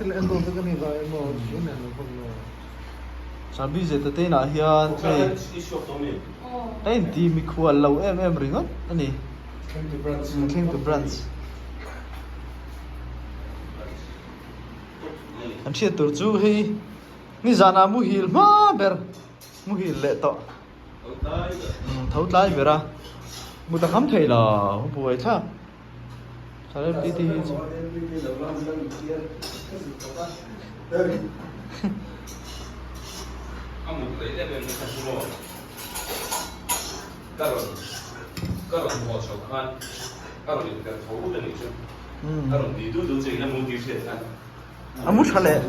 Endo to kani ga emo ina no pang no. Sabi zeta te na hian ei ei ti mi khual lo em ringot ani king to branch an thia tur chu hi ni zana mu hil ma ber mu hil le to thau tlai bera mu ta kham thei la hu buai tha sare ti ti 아무 레벨은 가지고 까로 뭐 저간 까로 이렇게 더우든 있죠. 까로 니도 저기나 못 뒤세다. amu chale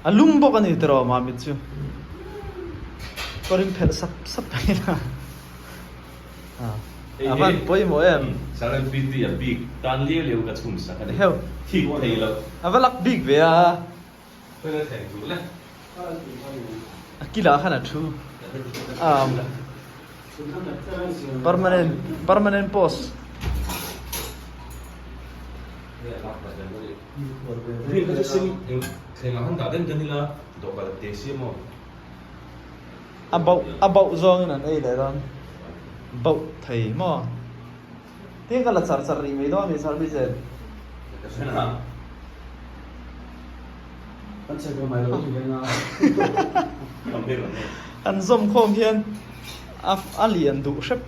alum bo kan itro ma mitsu korim phel sap paina avan poi mo em 사람 비디야 빅 단리엘레우가 좀 사가네. heo 틱 테일러. avalak big ve a 그래 생두래. akila khana thu permanent post 우리 그 생각한다 된 전이라 너가 대시에 뭐 about zong nan ei le ron bau thei mo te kala char ri me do mi sar bi je 그러나 Anche ko mai lo ni na. 감대로네. an zom khom hian alian du shep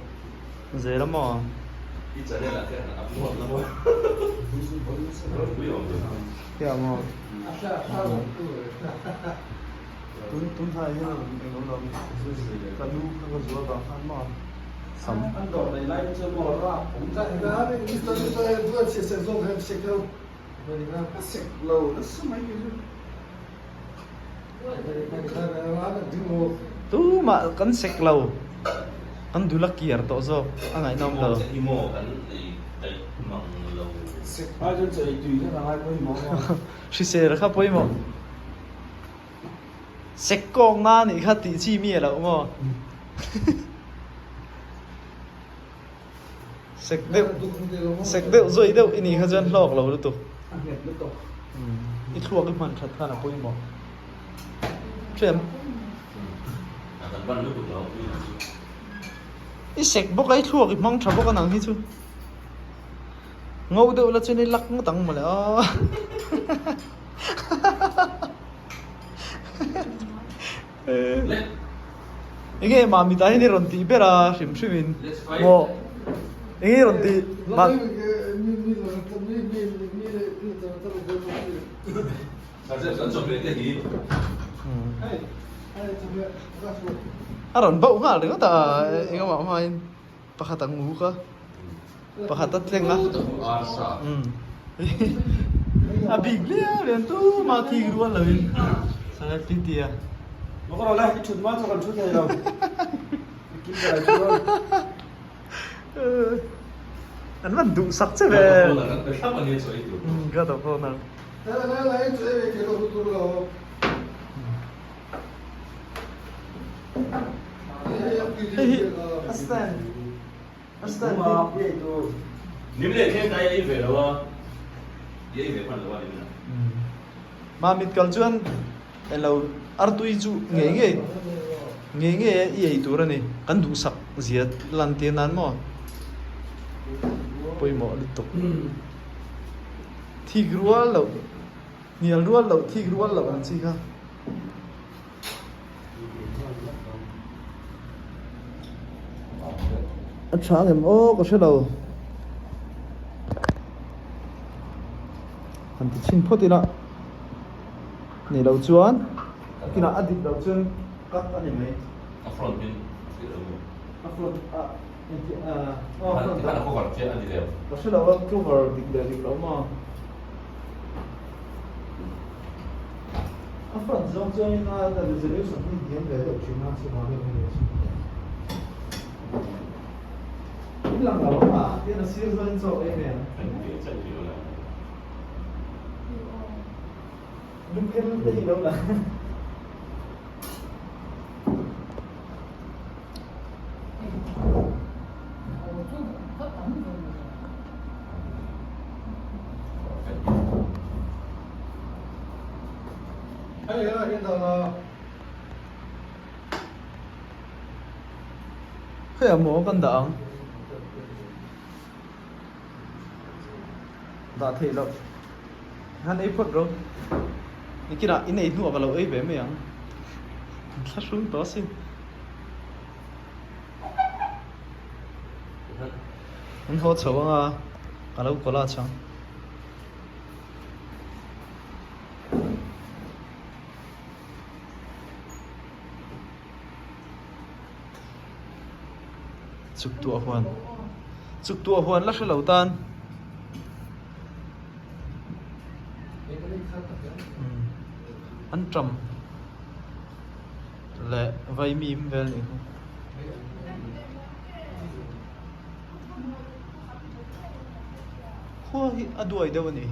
ze la mo 이 자리에 나한테 아무 뭐 ya mo Asha phalo tu. tun thai hian ngom lo kanu ka zo ba han mo sam An do dai lai che mo ra.ผมจะนะนี่ตัวตัวเสียเสียซงให้เช็คเอาบริการเช็คเราแล้วสมัยนี้tu ma kan sek lo kan du la kier to zo angai nom lo 이모 간이 망로 아, 저 뒤에 나갈 거이 뭐. si se ra kha poi mo sek ko nga ni kha ti chi mi lo mo sek de zoi de ini kha jan lok lo lu tu i thua cái man that kana poi mo chem 약간 반로 그거 i sek bo kai thua cái mang tha bo kan ang hi chu ngau de la chen lak ng tang ma le 이게 마음이 다 해내 런티 베라 심심인 뭐 이게 런티 막 사실 전좀 얘기 aron bau nga ringo ta inga ma main pakatang muka pakatat lenga 알았어 abigli ren tu ma ti ruan lawin sangat titia Nó có lại cái chuột mắt cho còn chuột này đâu. Kim cái chuột. an man du sak che ve 한번 해줘 이거 ga da ko na Lại cái cái đồ tu rồi. astan Đúng mà cái đồ. 님네 그냥 다 얘기 배워 얘기 배 빨리 와 님네 ma mit kal chuan elo artui chu nge ei tur ani kan du sak ziat lan te nan mo poi mo lu tok thi grual lo nial rual lo thi grual lo an chi kha a chang em o ko se lo han ti chin photina ni lo chuan kina adip lo chuan kat ani mai 앞으로 민 afron 하나 꼭 갈게 안 돼요 có sẽ là cover dik lo ma a phần dòng chơi na là resolution thì điểm về được chúng ta sẽ nói về cái lần đầu mà cái là siêu dân rồi em nè Đúng cái lúc đấy đâu là Hay là hiện giờ là Thế là mổ con đảng đã thấy đâu hắn ấy phật rồi cái kia là in ấy nua vào lâu ấy bé mày ăn sát xuống đó xin anh hỗ trợ à lâu có là chẳng chụp tua hoàn lắc sẽ lâu tan anh trầm lệ vay mìm về này không khoa hi đuổi đâu này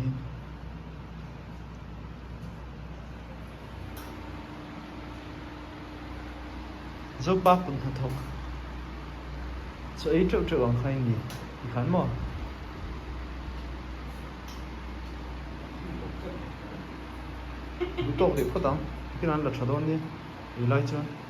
dốc bác cũng thật thông so ấy triệu bằng khai gì thì khán mà trộn thì có tao cái này là trộn đi lấy chưa